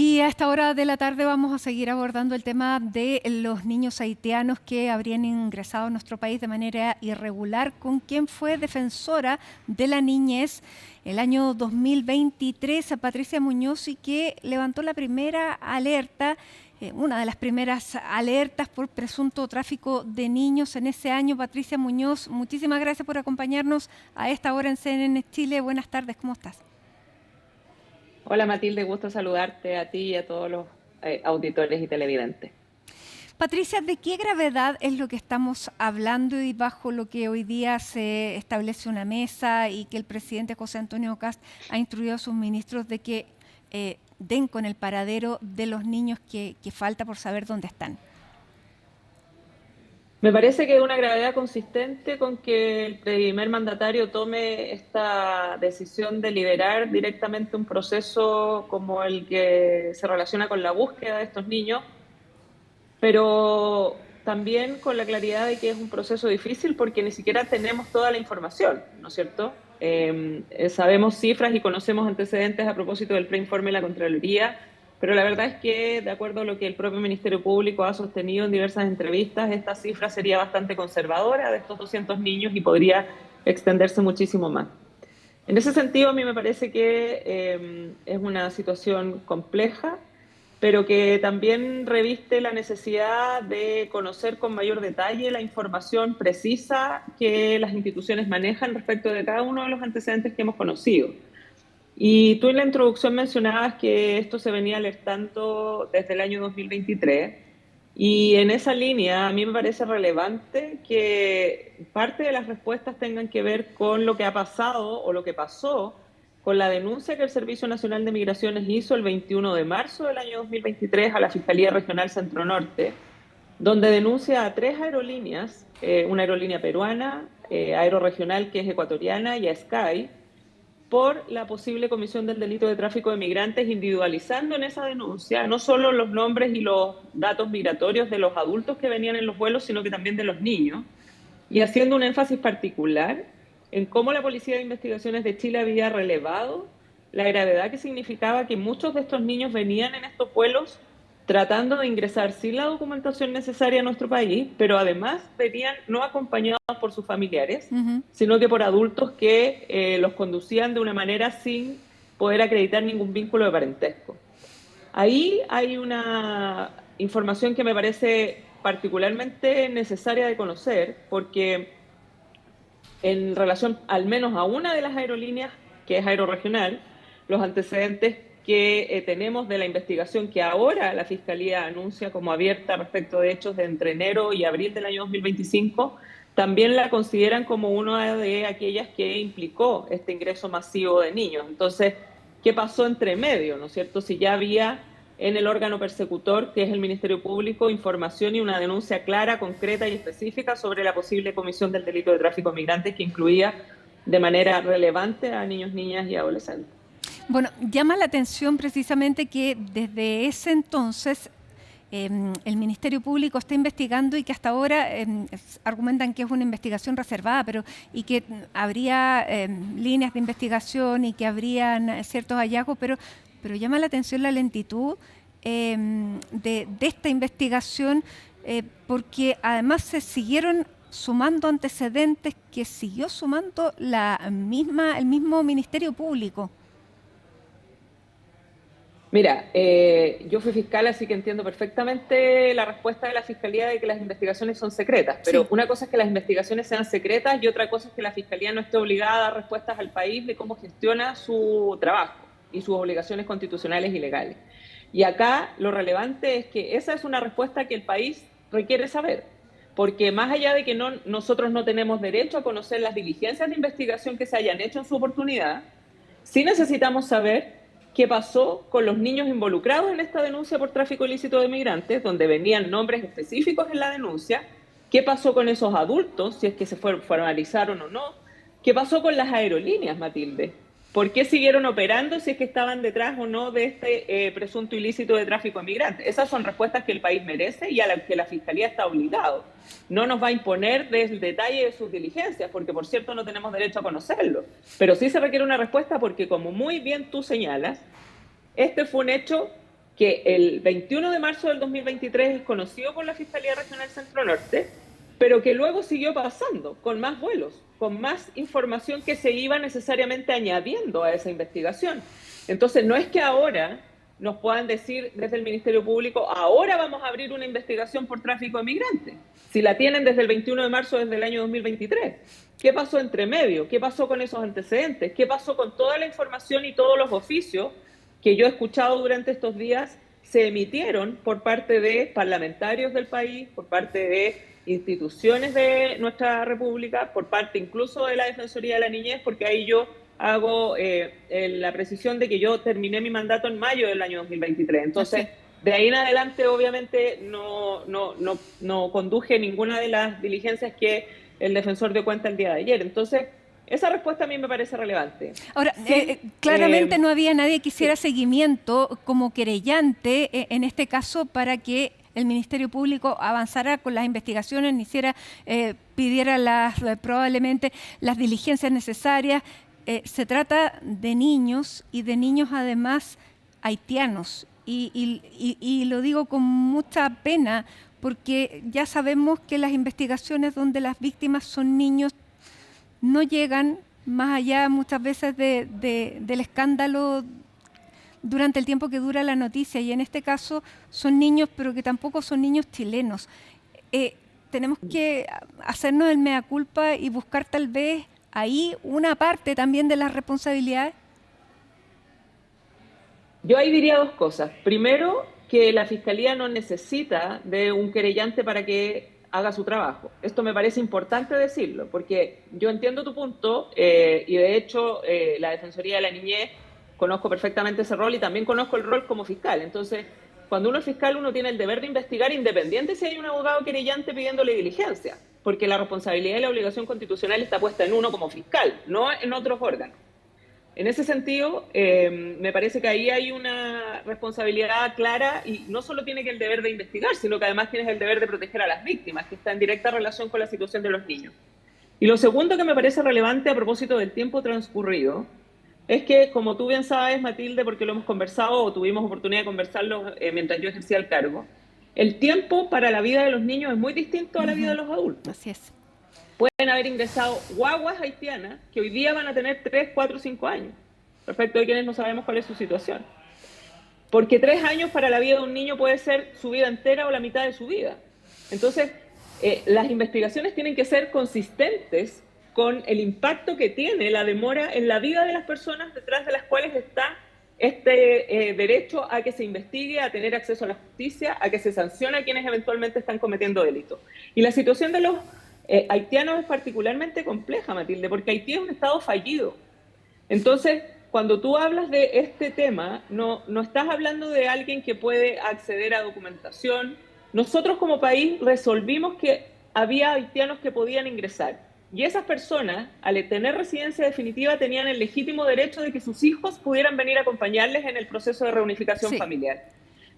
Y a esta hora de la tarde vamos a seguir abordando el tema de los niños haitianos que habrían ingresado a nuestro país de manera irregular, con quien fue defensora de la niñez el año 2023, a Patricia Muñoz, y que levantó la primera alerta, una de las primeras alertas por presunto tráfico de niños en ese año. Patricia Muñoz, muchísimas gracias por acompañarnos a esta hora en CNN Chile. Buenas tardes, ¿cómo estás? Hola Matilde, gusto saludarte a ti y a todos los auditores y televidentes. Patricia, ¿de qué gravedad es lo que estamos hablando y bajo lo que hoy día se establece una mesa y que el presidente José Antonio Kast ha instruido a sus ministros de que den con el paradero de los niños que falta por saber dónde están? Me parece que es una gravedad consistente con que el primer mandatario tome esta decisión de liderar directamente un proceso como el que se relaciona con la búsqueda de estos niños, pero también con la claridad de que es un proceso difícil porque ni siquiera tenemos toda la información, ¿no es cierto? Sabemos cifras y conocemos antecedentes a propósito del preinforme de la Contraloría, pero la verdad es que, de acuerdo a lo que el propio Ministerio Público ha sostenido en diversas entrevistas, esta cifra sería bastante conservadora de estos 200 niños y podría extenderse muchísimo más. En ese sentido, a mí me parece que es una situación compleja, pero que también reviste la necesidad de conocer con mayor detalle la información precisa que las instituciones manejan respecto de cada uno de los antecedentes que hemos conocido. Y tú en la introducción mencionabas que esto se venía alertando desde el año 2023, y en esa línea a mí me parece relevante que parte de las respuestas tengan que ver con lo que ha pasado o lo que pasó con la denuncia que el Servicio Nacional de Migraciones hizo el 21 de marzo del año 2023 a la Fiscalía Regional Centro Norte, donde denuncia a tres aerolíneas, una aerolínea peruana, Aeroregional, que es ecuatoriana, y a Sky, por la posible comisión del delito de tráfico de migrantes, individualizando en esa denuncia no solo los nombres y los datos migratorios de los adultos que venían en los vuelos, sino que también de los niños, y haciendo un énfasis particular en cómo la Policía de Investigaciones de Chile había relevado la gravedad que significaba que muchos de estos niños venían en estos vuelos tratando de ingresar sin la documentación necesaria a nuestro país, pero además venían no acompañados por sus familiares, Ujú. sino que por adultos que los conducían de una manera sin poder acreditar ningún vínculo de parentesco. Ahí hay una información que me parece particularmente necesaria de conocer, porque en relación al menos a una de las aerolíneas, que es Aeroregional, los antecedentes que tenemos de la investigación que ahora la Fiscalía anuncia como abierta respecto de hechos de entre enero y abril del año 2025, también la consideran como una de aquellas que implicó este ingreso masivo de niños. Entonces, ¿qué pasó entre medio, no es cierto? Si ya había en el órgano persecutor, que es el Ministerio Público, información y una denuncia clara, concreta y específica sobre la posible comisión del delito de tráfico de migrantes, que incluía de manera relevante a niños, niñas y adolescentes. Bueno, llama la atención precisamente que desde ese entonces el Ministerio Público está investigando y que hasta ahora argumentan que es una investigación reservada, pero y que habría líneas de investigación y que habrían ciertos hallazgos, pero llama la atención la lentitud de esta investigación, porque además se siguieron sumando antecedentes que siguió sumando el mismo Ministerio Público. Mira, yo fui fiscal, así que entiendo perfectamente la respuesta de la Fiscalía de que las investigaciones son secretas, Sí. pero una cosa es que las investigaciones sean secretas y otra cosa es que la Fiscalía no esté obligada a dar respuestas al país de cómo gestiona su trabajo y sus obligaciones constitucionales y legales. Y acá lo relevante es que esa es una respuesta que el país requiere saber, porque más allá de que nosotros no tenemos derecho a conocer las diligencias de investigación que se hayan hecho en su oportunidad, sí necesitamos saber qué pasó con los niños involucrados en esta denuncia por tráfico ilícito de migrantes, donde venían nombres específicos en la denuncia, qué pasó con esos adultos, si es que se formalizaron o no, qué pasó con las aerolíneas, Matilde, por qué siguieron operando si es que estaban detrás o no de este presunto ilícito de tráfico de migrantes. Esas son respuestas que el país merece y a las que la Fiscalía está obligado. No nos va a imponer el detalle de sus diligencias, porque por cierto no tenemos derecho a conocerlo, pero sí se requiere una respuesta porque, como muy bien tú señalas, este fue un hecho que el 21 de marzo del 2023 es conocido por la Fiscalía Regional Centro Norte, pero que luego siguió pasando con más vuelos, con más información que se iba necesariamente añadiendo a esa investigación. Entonces, no es que ahora nos puedan decir desde el Ministerio Público, ahora vamos a abrir una investigación por tráfico de migrantes, si la tienen desde el 21 de marzo desde el año 2023. ¿Qué pasó entre medio? ¿Qué pasó con esos antecedentes? ¿Qué pasó con toda la información y todos los oficios que yo he escuchado durante estos días se emitieron por parte de parlamentarios del país, por parte de instituciones de nuestra república, por parte incluso de la Defensoría de la Niñez, porque ahí yo hago la precisión de que yo terminé mi mandato en mayo del año 2023. Entonces, de ahí en adelante, obviamente, no conduje ninguna de las diligencias que el defensor dio cuenta el día de ayer. Entonces, esa respuesta a mí me parece relevante. Ahora, sí, claramente no había nadie que hiciera seguimiento como querellante en este caso para que el Ministerio Público avanzara con las investigaciones, ni siquiera pidiera probablemente las diligencias necesarias. Se trata de niños y de niños además haitianos. Y lo digo con mucha pena porque ya sabemos que las investigaciones donde las víctimas son niños no llegan más allá muchas veces del escándalo durante el tiempo que dura la noticia, y en este caso son niños, pero que tampoco son niños chilenos. Tenemos que hacernos el mea culpa y buscar tal vez ahí una parte también de las responsabilidades. Yo ahí diría dos cosas. Primero, que la Fiscalía no necesita de un querellante para que haga su trabajo. Esto me parece importante decirlo, porque yo entiendo tu punto y de hecho la Defensoría de la Niñez conozco perfectamente ese rol y también conozco el rol como fiscal. Entonces, cuando uno es fiscal, uno tiene el deber de investigar independiente si hay un abogado querellante pidiéndole diligencia, porque la responsabilidad y la obligación constitucional está puesta en uno como fiscal, no en otros órganos. En ese sentido, me parece que ahí hay una responsabilidad clara y no solo tiene que el deber de investigar, sino que además tienes el deber de proteger a las víctimas, que está en directa relación con la situación de los niños. Y lo segundo que me parece relevante a propósito del tiempo transcurrido es que, como tú bien sabes, Matilde, porque lo hemos conversado o tuvimos oportunidad de conversarlo mientras yo ejercía el cargo, el tiempo para la vida de los niños es muy distinto a la vida de los adultos. Así es. Pueden haber ingresado guaguas haitianas que hoy día van a tener 3, 4, 5 años. Perfecto, hay quienes no sabemos cuál es su situación. Porque 3 años para la vida de un niño puede ser su vida entera o la mitad de su vida. Entonces, las investigaciones tienen que ser consistentes con el impacto que tiene la demora en la vida de las personas detrás de las cuales está este derecho a que se investigue, a tener acceso a la justicia, a que se sancione a quienes eventualmente están cometiendo delitos. Y la situación de los haitianos es particularmente compleja, Matilde, porque Haití es un estado fallido. Entonces, cuando tú hablas de este tema, no estás hablando de alguien que puede acceder a documentación. Nosotros como país resolvimos que había haitianos que podían ingresar. Y esas personas, al tener residencia definitiva, tenían el legítimo derecho de que sus hijos pudieran venir a acompañarles en el proceso de reunificación familiar.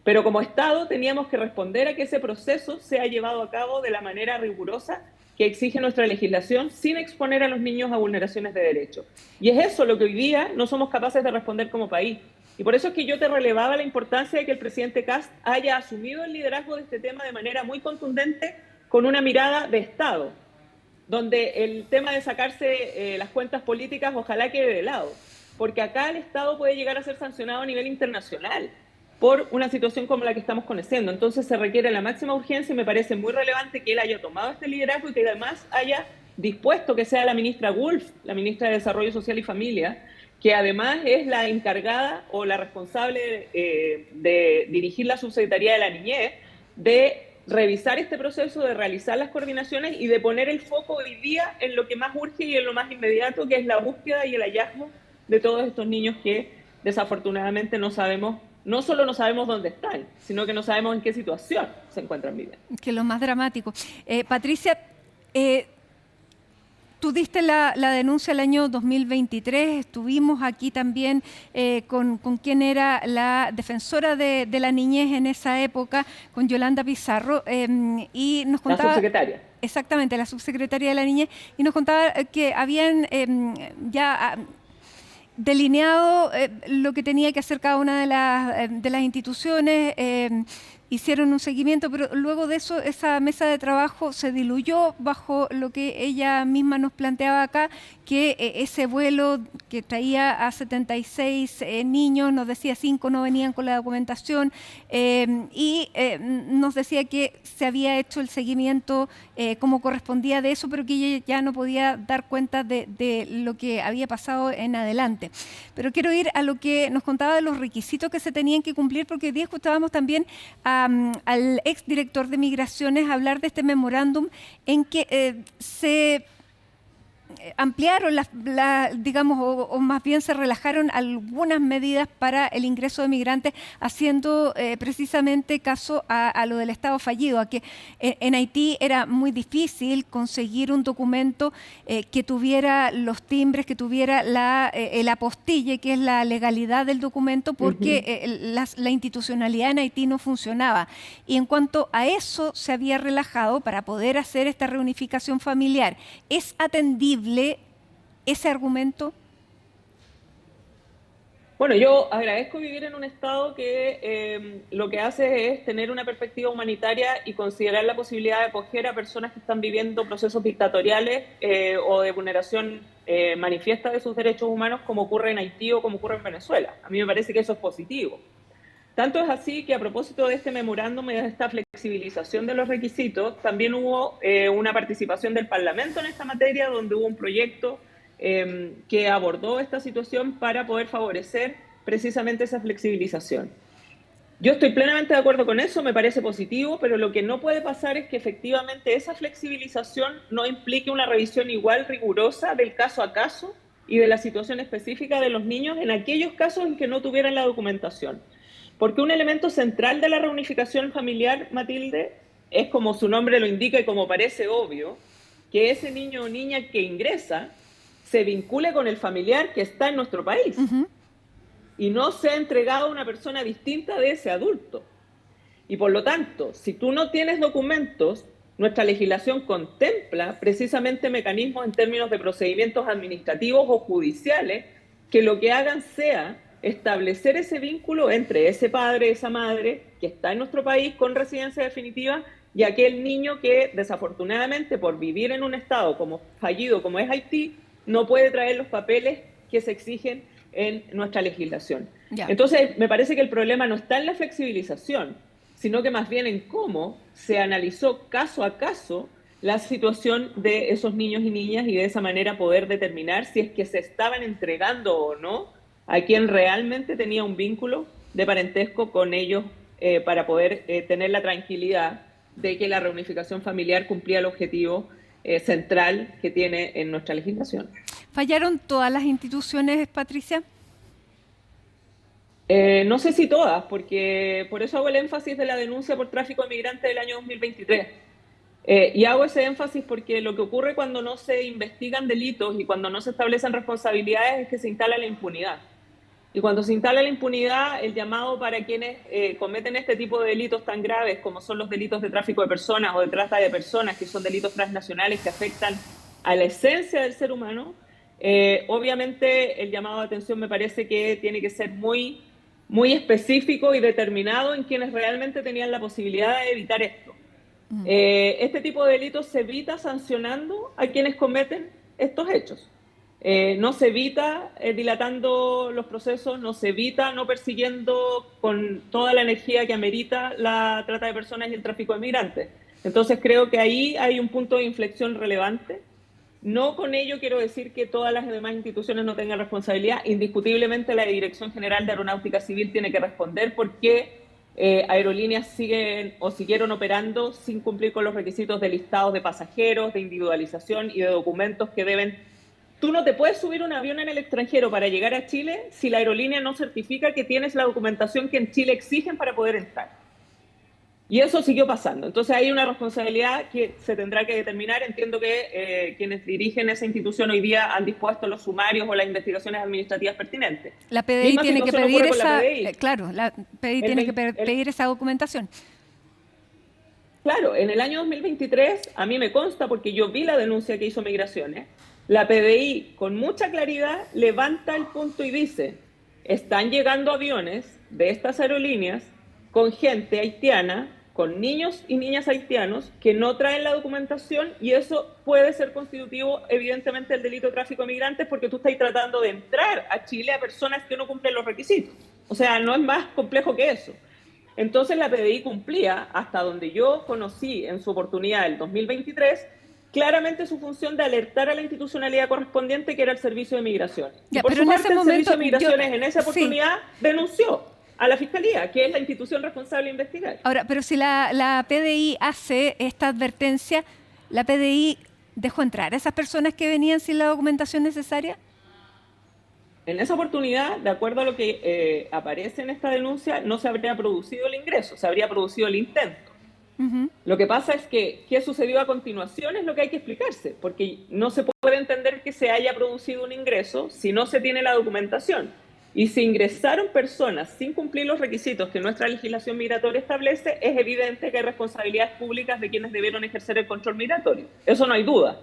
Pero como Estado teníamos que responder a que ese proceso sea llevado a cabo de la manera rigurosa que exige nuestra legislación sin exponer a los niños a vulneraciones de derechos. Y es eso lo que hoy día no somos capaces de responder como país. Y por eso es que yo te relevaba la importancia de que el presidente Kast haya asumido el liderazgo de este tema de manera muy contundente, con una mirada de Estado, donde el tema de sacarse las cuentas políticas ojalá quede de lado, porque acá el Estado puede llegar a ser sancionado a nivel internacional por una situación como la que estamos conociendo. Entonces se requiere la máxima urgencia y me parece muy relevante que él haya tomado este liderazgo y que además haya dispuesto que sea la ministra Wolf, la ministra de Desarrollo Social y Familia, que además es la encargada o la responsable de dirigir la subsecretaría de la Niñez, de revisar este proceso, de realizar las coordinaciones y de poner el foco hoy día en lo que más urge y en lo más inmediato, que es la búsqueda y el hallazgo de todos estos niños que desafortunadamente no sabemos. No solo no sabemos dónde están, sino que no sabemos en qué situación se encuentran viviendo. Que es lo más dramático. Patricia, tú diste la denuncia el año 2023, estuvimos aquí también con quien era la defensora de la niñez en esa época, con Yolanda Pizarro, y nos contaba... La subsecretaria. Exactamente, la subsecretaria de la niñez, y nos contaba que habían ya... delineado lo que tenía que hacer cada una de las instituciones, hicieron un seguimiento, pero luego de eso esa mesa de trabajo se diluyó bajo lo que ella misma nos planteaba acá, que ese vuelo que traía a 76 niños, nos decía 5 no venían con la documentación, y nos decía que se había hecho el seguimiento como correspondía de eso, pero que ella ya no podía dar cuenta de lo que había pasado en adelante. Pero quiero ir a lo que nos contaba de los requisitos que se tenían que cumplir, porque hoy día escuchábamos también al exdirector de Migraciones hablar de este memorándum en que se ampliaron digamos, o más bien se relajaron algunas medidas para el ingreso de migrantes, haciendo precisamente caso a lo del Estado fallido, a que en Haití era muy difícil conseguir un documento que tuviera los timbres, que tuviera el apostille, que es la legalidad del documento, porque la institucionalidad en Haití no funcionaba. Y en cuanto a eso se había relajado para poder hacer esta reunificación familiar. ¿Es atendible ese argumento? Bueno, yo agradezco vivir en un estado que lo que hace es tener una perspectiva humanitaria y considerar la posibilidad de acoger a personas que están viviendo procesos dictatoriales o de vulneración manifiesta de sus derechos humanos, como ocurre en Haití o como ocurre en Venezuela. A mí me parece que eso es positivo. Tanto es así que a propósito de este memorándum y de esta flexibilización de los requisitos, también hubo una participación del Parlamento en esta materia, donde hubo un proyecto que abordó esta situación para poder favorecer precisamente esa flexibilización. Yo estoy plenamente de acuerdo con eso, me parece positivo, pero lo que no puede pasar es que efectivamente esa flexibilización no implique una revisión igual rigurosa del caso a caso y de la situación específica de los niños en aquellos casos en que no tuvieran la documentación. Porque un elemento central de la reunificación familiar, Matilde, es, como su nombre lo indica y como parece obvio, que ese niño o niña que ingresa se vincule con el familiar que está en nuestro país y no sea entregado a una persona distinta de ese adulto. Y por lo tanto, si tú no tienes documentos, nuestra legislación contempla precisamente mecanismos en términos de procedimientos administrativos o judiciales que lo que hagan sea establecer ese vínculo entre ese padre, esa madre que está en nuestro país con residencia definitiva y aquel niño que desafortunadamente por vivir en un estado como fallido como es Haití no puede traer los papeles que se exigen en nuestra legislación. Ya. Entonces me parece que el problema no está en la flexibilización, sino que más bien en cómo se analizó caso a caso la situación de esos niños y niñas y de esa manera poder determinar si es que se estaban entregando o no a quien realmente tenía un vínculo de parentesco con ellos para poder tener la tranquilidad de que la reunificación familiar cumplía el objetivo central que tiene en nuestra legislación. ¿Fallaron todas las instituciones, Patricia? No sé si todas, porque por eso hago el énfasis de la denuncia por tráfico de migrantes del año 2023. Y hago ese énfasis porque lo que ocurre cuando no se investigan delitos y cuando no se establecen responsabilidades es que se instala la impunidad. Y cuando se instala la impunidad, el llamado para quienes cometen este tipo de delitos tan graves como son los delitos de tráfico de personas o de trata de personas, que son delitos transnacionales que afectan a la esencia del ser humano, obviamente el llamado de atención me parece que tiene que ser muy, muy específico y determinado en quienes realmente tenían la posibilidad de evitar esto. Este tipo de delitos se evita sancionando a quienes cometen estos hechos. No se evita dilatando los procesos, no se evita no persiguiendo con toda la energía que amerita la trata de personas y el tráfico de migrantes. Entonces creo que ahí hay un punto de inflexión relevante. No con ello quiero decir que todas las demás instituciones no tengan responsabilidad. Indiscutiblemente la Dirección General de Aeronáutica Civil tiene que responder por qué aerolíneas siguen o siguieron operando sin cumplir con los requisitos de listados de pasajeros, de individualización y de documentos que deben. Tú no te puedes subir un avión en el extranjero para llegar a Chile si la aerolínea no certifica que tienes la documentación que en Chile exigen para poder entrar. Y eso siguió pasando. Entonces hay una responsabilidad que se tendrá que determinar. Entiendo que quienes dirigen esa institución hoy día han dispuesto los sumarios o las investigaciones administrativas pertinentes. La PDI tiene que pedir esa, claro, la PDI tiene que pedir esa documentación. Claro, en el año 2023 a mí me consta, porque yo vi la denuncia que hizo Migraciones, La PDI, con mucha claridad, levanta el punto y dice, están llegando aviones de estas aerolíneas con gente haitiana, con niños y niñas haitianos que no traen la documentación, y eso puede ser constitutivo, evidentemente, del delito de tráfico de migrantes, porque tú estás tratando de entrar a Chile a personas que no cumplen los requisitos. O sea, no es más complejo que eso. Entonces la PDI cumplía, hasta donde yo conocí en su oportunidad el 2023, claramente su función de alertar a la institucionalidad correspondiente, que era el Servicio de Migraciones. Y Ya, por pero su en parte, ese el Servicio momento, de Migraciones yo, en esa sí. oportunidad denunció a la Fiscalía, que es la institución responsable de investigar. Ahora, pero si la PDI hace esta advertencia, ¿la PDI dejó entrar a esas personas que venían sin la documentación necesaria? En esa oportunidad, de acuerdo a lo que aparece en esta denuncia, no se habría producido el ingreso, se habría producido el intento. Ujú. Lo que pasa es que qué sucedió a continuación es lo que hay que explicarse, porque no se puede entender que se haya producido un ingreso si no se tiene la documentación. Y si ingresaron personas sin cumplir los requisitos que nuestra legislación migratoria establece, es evidente que hay responsabilidades públicas de quienes debieron ejercer el control migratorio. Eso no hay duda.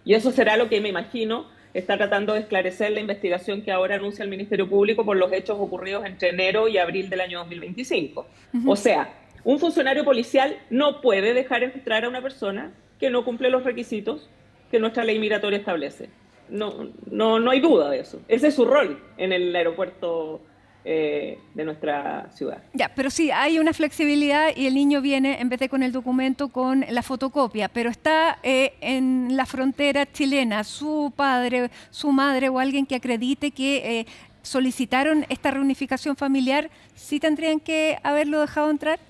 Y eso será lo que, me imagino, está tratando de esclarecer la investigación que ahora anuncia el Ministerio Público por los hechos ocurridos entre enero y abril del año 2025. O sea, un funcionario policial no puede dejar entrar a una persona que no cumple los requisitos que nuestra ley migratoria establece. No hay duda de eso. Ese es su rol en el aeropuerto de nuestra ciudad. Ya, pero sí, hay una flexibilidad y el niño viene, en vez de con el documento, con la fotocopia, pero está en la frontera chilena, su padre, su madre o alguien que acredite que solicitaron esta reunificación familiar, ¿sí tendrían que haberlo dejado entrar?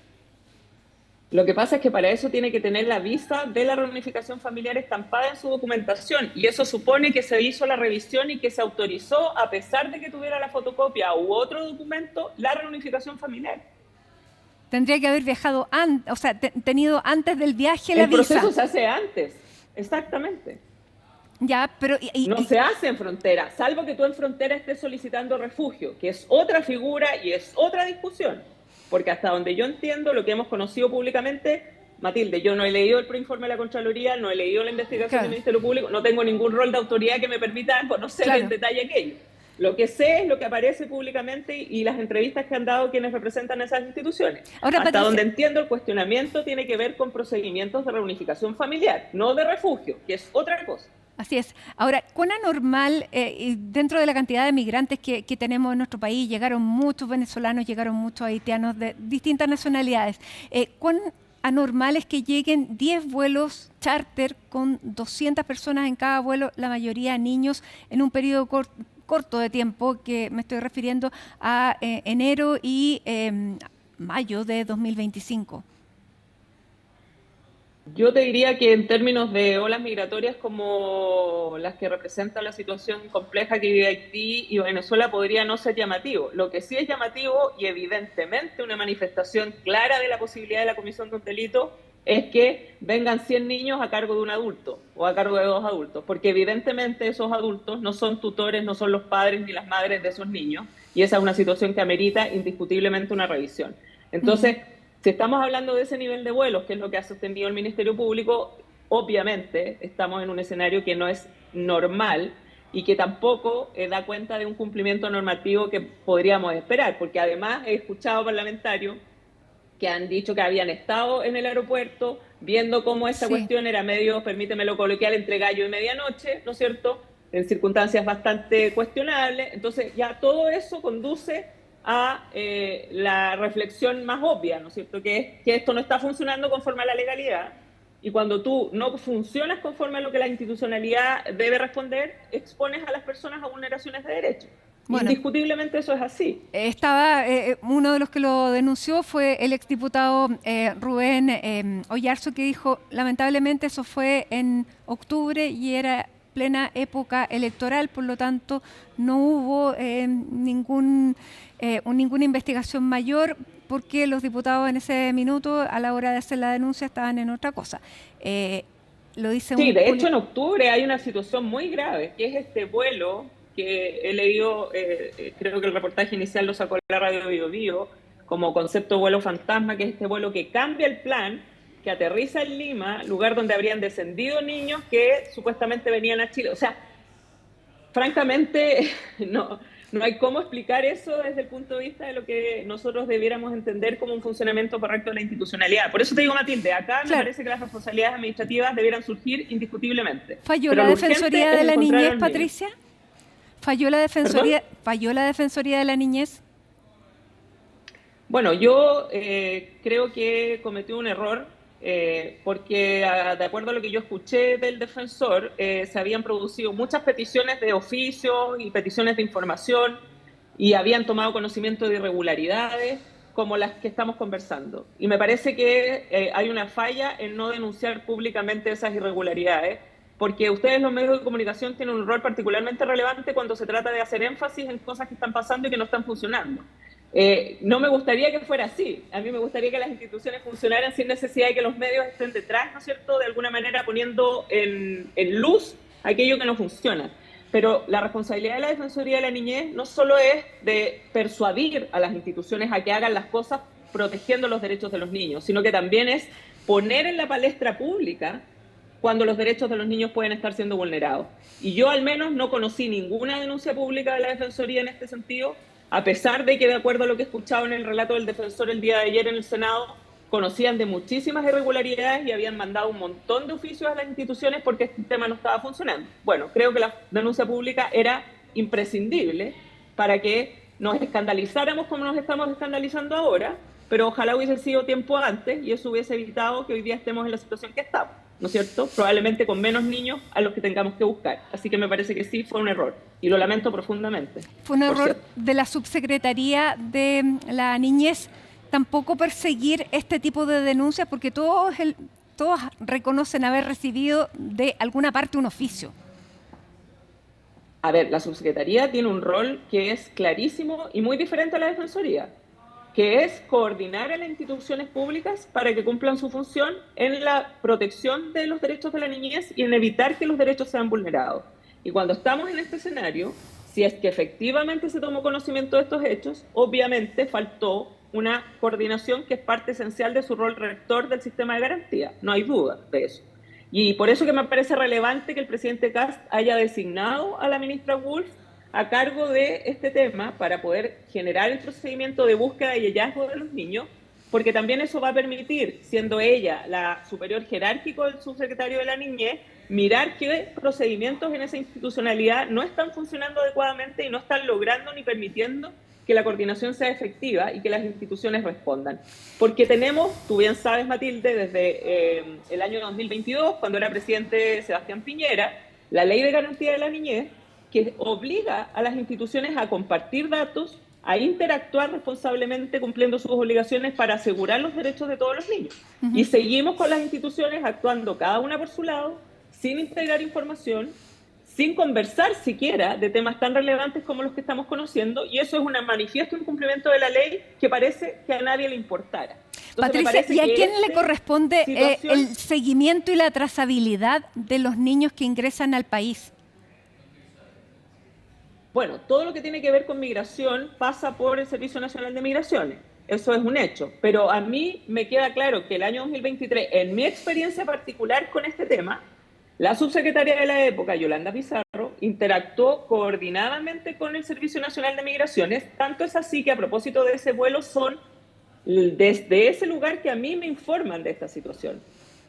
Lo que pasa es que para eso tiene que tener la visa de la reunificación familiar estampada en su documentación, y eso supone que se hizo la revisión y que se autorizó, a pesar de que tuviera la fotocopia u otro documento, la reunificación familiar. Tendría que haber viajado, o sea, tenido antes del viaje la El visa. proceso se hace antes, exactamente. Ya, pero No se hace en frontera, salvo que tú en frontera estés solicitando refugio, que es otra figura y es otra discusión. Porque hasta donde yo entiendo, lo que hemos conocido públicamente, Matilde, yo no he leído el preinforme de la Contraloría, no he leído la investigación claro, del Ministerio Público, no tengo ningún rol de autoridad que me permita conocer en claro. detalle aquello. Lo que sé es lo que aparece públicamente y las entrevistas que han dado quienes representan esas instituciones. Ahora, Hasta Patricia, donde entiendo, el cuestionamiento tiene que ver con procedimientos de reunificación familiar, no de refugio, que es otra cosa. así es. Ahora, ¿cuán anormal, dentro de la cantidad de migrantes que tenemos en nuestro país, llegaron muchos venezolanos, llegaron muchos haitianos de distintas nacionalidades, cuán anormal es que lleguen 10 vuelos charter con 200 personas en cada vuelo, la mayoría niños, en un periodo corto de tiempo, que me estoy refiriendo a enero y mayo de 2025? Yo te diría que en términos de olas migratorias como las que representan la situación compleja que vive Haití y Venezuela, podría no ser llamativo. Lo que sí es llamativo, y evidentemente una manifestación clara de la posibilidad de la comisión de un delito, es que vengan 100 niños a cargo de un adulto o a cargo de 2 adultos, porque evidentemente esos adultos no son tutores, no son los padres ni las madres de esos niños, y esa es una situación que amerita indiscutiblemente una revisión. Entonces, si estamos hablando de ese nivel de vuelos, que es lo que ha sostenido el Ministerio Público, obviamente estamos en un escenario que no es normal y que tampoco da cuenta de un cumplimiento normativo que podríamos esperar, porque además he escuchado parlamentarios que han dicho que habían estado en el aeropuerto viendo cómo esta cuestión era medio, permítemelo coloquial, entre gallo y medianoche, ¿no es cierto?, en circunstancias bastante cuestionables. Entonces ya todo eso conduce a la reflexión más obvia, ¿no es cierto?, que es que esto no está funcionando conforme a la legalidad, y cuando tú no funcionas conforme a lo que la institucionalidad debe responder, expones a las personas a vulneraciones de derechos. Bueno, indiscutiblemente eso es así. Uno de los que lo denunció fue el exdiputado Rubén Oyarzo, que dijo, lamentablemente eso fue en octubre y era plena época electoral, por lo tanto no hubo ninguna investigación mayor, porque los diputados en ese minuto, a la hora de hacer la denuncia, estaban en otra cosa. Lo dice sí, de hecho en octubre hay una situación muy grave, que es este vuelo que he leído, creo que el reportaje inicial lo sacó la radio Bio Bio, como concepto vuelo fantasma, que es este vuelo que cambia el plan, que aterriza en Lima, lugar donde habrían descendido niños que supuestamente venían a Chile. O sea, francamente, no hay cómo explicar eso desde el punto de vista de lo que nosotros debiéramos entender como un funcionamiento correcto de la institucionalidad. Por eso te digo, Matilde, acá me parece que las responsabilidades administrativas debieran surgir indiscutiblemente. ¿Falló la Defensoría de la Niñez, Patricia? ¿Falló la Defensoría de la Niñez? Bueno, yo creo que cometió un error porque de acuerdo a lo que yo escuché del defensor, se habían producido muchas peticiones de oficio y peticiones de información y habían tomado conocimiento de irregularidades como las que estamos conversando. Y me parece que hay una falla en no denunciar públicamente esas irregularidades, porque ustedes, los medios de comunicación, tienen un rol particularmente relevante cuando se trata de hacer énfasis en cosas que están pasando y que no están funcionando. No me gustaría que fuera así. A mí me gustaría que las instituciones funcionaran sin necesidad de que los medios estén detrás, ¿no es cierto?, de alguna manera poniendo en luz aquello que no funciona. Pero la responsabilidad de la Defensoría de la Niñez no solo es de persuadir a las instituciones a que hagan las cosas protegiendo los derechos de los niños, sino que también es poner en la palestra pública cuando los derechos de los niños pueden estar siendo vulnerados. Y yo al menos no conocí ninguna denuncia pública de la Defensoría en este sentido, a pesar de que, de acuerdo a lo que he escuchado en el relato del defensor el día de ayer en el Senado, conocían de muchísimas irregularidades y habían mandado un montón de oficios a las instituciones porque este tema no estaba funcionando. Bueno, creo que la denuncia pública era imprescindible para que nos escandalizáramos como nos estamos escandalizando ahora, pero ojalá hubiese sido tiempo antes y eso hubiese evitado que hoy día estemos en la situación que estamos, ¿no es cierto? Probablemente con menos niños a los que tengamos que buscar. Así que me parece que sí fue un error y lo lamento profundamente. Fue un error de la Subsecretaría de la Niñez tampoco perseguir este tipo de denuncias, porque todos reconocen haber recibido de alguna parte un oficio. A ver, la Subsecretaría tiene un rol que es clarísimo y muy diferente a la Defensoría, que es coordinar a las instituciones públicas para que cumplan su función en la protección de los derechos de la niñez y en evitar que los derechos sean vulnerados. Y cuando estamos en este escenario, si es que efectivamente se tomó conocimiento de estos hechos, obviamente faltó una coordinación que es parte esencial de su rol rector del sistema de garantía, no hay duda de eso. Y por eso que me parece relevante que el presidente Kast haya designado a la ministra Wolf a cargo de este tema para poder generar el procedimiento de búsqueda y hallazgo de los niños, porque también eso va a permitir, siendo ella la superior jerárquico del subsecretario de la Niñez, mirar qué procedimientos en esa institucionalidad no están funcionando adecuadamente y no están logrando ni permitiendo que la coordinación sea efectiva y que las instituciones respondan. Porque tenemos, tú bien sabes, Matilde, desde el año 2022, cuando era presidente Sebastián Piñera, la Ley de Garantía de la Niñez, que obliga a las instituciones a compartir datos, a interactuar responsablemente cumpliendo sus obligaciones para asegurar los derechos de todos los niños. Y seguimos con las instituciones actuando cada una por su lado, sin integrar información, sin conversar siquiera de temas tan relevantes como los que estamos conociendo, y eso es un manifiesto incumplimiento de la ley que parece que a nadie le importara. Entonces, Patricia, ¿y a quién le corresponde el seguimiento y la trazabilidad de los niños que ingresan al país? Bueno, todo lo que tiene que ver con migración pasa por el Servicio Nacional de Migraciones. Eso es un hecho. Pero a mí me queda claro que el año 2023, en mi experiencia particular con este tema, la subsecretaria de la época, Yolanda Pizarro, interactuó coordinadamente con el Servicio Nacional de Migraciones. Tanto es así que a propósito de ese vuelo son desde ese lugar que a mí me informan de esta situación.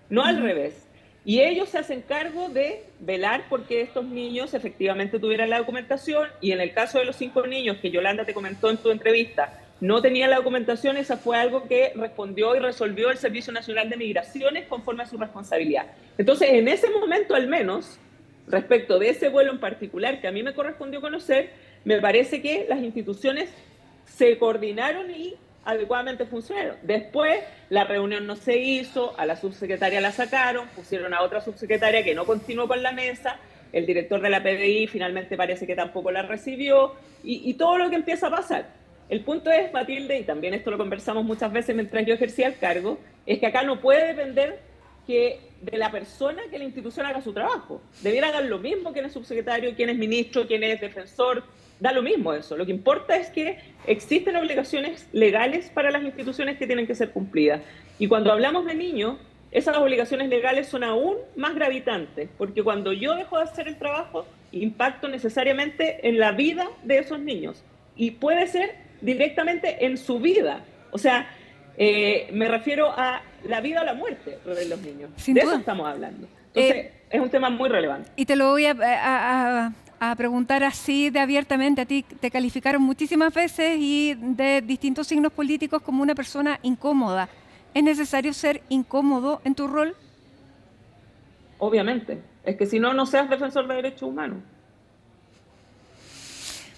No al revés. Y ellos se hacen cargo de velar porque estos niños efectivamente tuvieran la documentación, y en el caso de los 5 niños que Yolanda te comentó en tu entrevista, no tenían la documentación, esa fue algo que respondió y resolvió el Servicio Nacional de Migraciones conforme a su responsabilidad. Entonces, en ese momento al menos, respecto de ese vuelo en particular que a mí me correspondió conocer, me parece que las instituciones se coordinaron y adecuadamente funcionaron. Después, la reunión no se hizo, a la subsecretaria la sacaron, pusieron a otra subsecretaria que no continuó con la mesa, el director de la PDI finalmente parece que tampoco la recibió, y todo lo que empieza a pasar. El punto es, Matilde, y también esto lo conversamos muchas veces mientras yo ejercía el cargo, es que acá no puede depender que de la persona que la institución haga su trabajo. Debiera dar lo mismo quién es subsecretario, quién es ministro, quién es defensor, da lo mismo eso. Lo que importa es que existen obligaciones legales para las instituciones que tienen que ser cumplidas. Y cuando hablamos de niños, esas obligaciones legales son aún más gravitantes, porque cuando yo dejo de hacer el trabajo, impacto necesariamente en la vida de esos niños. Y puede ser directamente en su vida. O sea, me refiero a la vida o la muerte de los niños. Sin de duda. eso estamos hablando. Entonces, es un tema muy relevante. Y te lo voy a preguntar así de abiertamente. A ti te calificaron muchísimas veces y de distintos signos políticos como una persona incómoda. ¿Es necesario ser incómodo en tu rol? Obviamente. Es que si no, no seas defensor de derechos humanos.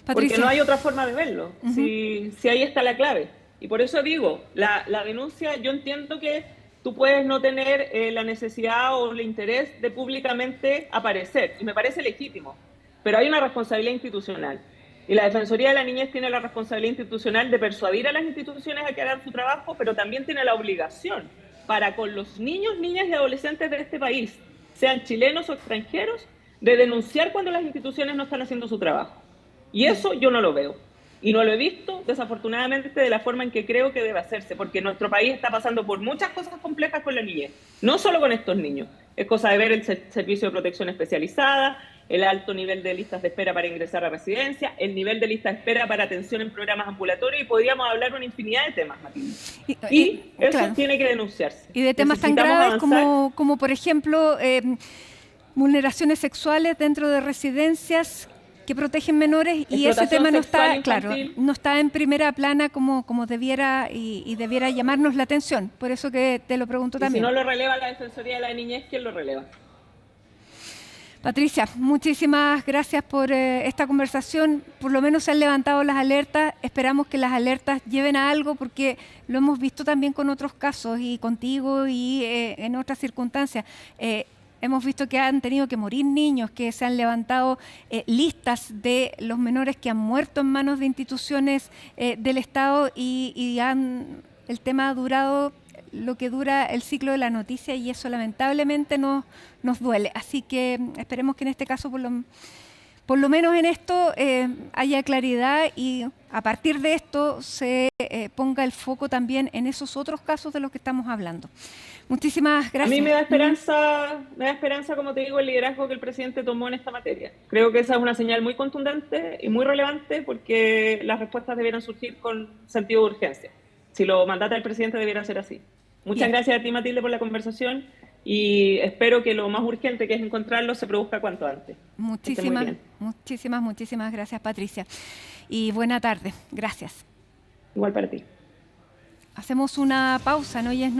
Patricia. Porque no hay otra forma de verlo. Si ahí está la clave. Y por eso digo, la denuncia, yo entiendo que tú puedes no tener la necesidad o el interés de públicamente aparecer, y me parece legítimo, pero hay una responsabilidad institucional. Y la Defensoría de la Niñez tiene la responsabilidad institucional de persuadir a las instituciones a que hagan su trabajo, pero también tiene la obligación para con los niños, niñas y adolescentes de este país, sean chilenos o extranjeros, de denunciar cuando las instituciones no están haciendo su trabajo. Y eso yo no lo veo. Y no lo he visto, desafortunadamente, de la forma en que creo que debe hacerse, porque nuestro país está pasando por muchas cosas complejas con la niñez, no solo con estos niños. Es cosa de ver el servicio de protección especializada, el alto nivel de listas de espera para ingresar a residencia, el nivel de lista de espera para atención en programas ambulatorios, y podríamos hablar una infinidad de temas, Matilde. Y eso claro, tiene que denunciarse. Y de temas tan graves como por ejemplo, vulneraciones sexuales dentro de residencias que protegen menores, y ese tema no está, claro, no está en primera plana como debiera y debiera llamarnos la atención. Por eso que te lo pregunto también. Si no lo releva la Defensoría de la Niñez, ¿quién lo releva? Patricia, muchísimas gracias por esta conversación. Por lo menos se han levantado las alertas. Esperamos que las alertas lleven a algo, porque lo hemos visto también con otros casos y contigo y en otras circunstancias. Hemos visto que han tenido que morir niños, que se han levantado listas de los menores que han muerto en manos de instituciones del Estado, y el tema ha durado lo que dura el ciclo de la noticia, y eso lamentablemente nos duele. Así que esperemos que en este caso, por lo menos en esto, haya claridad, y a partir de esto se ponga el foco también en esos otros casos de los que estamos hablando. Muchísimas gracias. A mí me da esperanza, como te digo, el liderazgo que el presidente tomó en esta materia. Creo que esa es una señal muy contundente y muy relevante, porque las respuestas debieran surgir con sentido de urgencia. Si lo mandata el presidente, debiera ser así. Muchas gracias a ti, Matilde, por la conversación, y espero que lo más urgente, que es encontrarlo, se produzca cuanto antes. Muchísimas gracias, Patricia. Y buena tarde. Gracias. Igual para ti. Hacemos una pausa, ¿no? Y es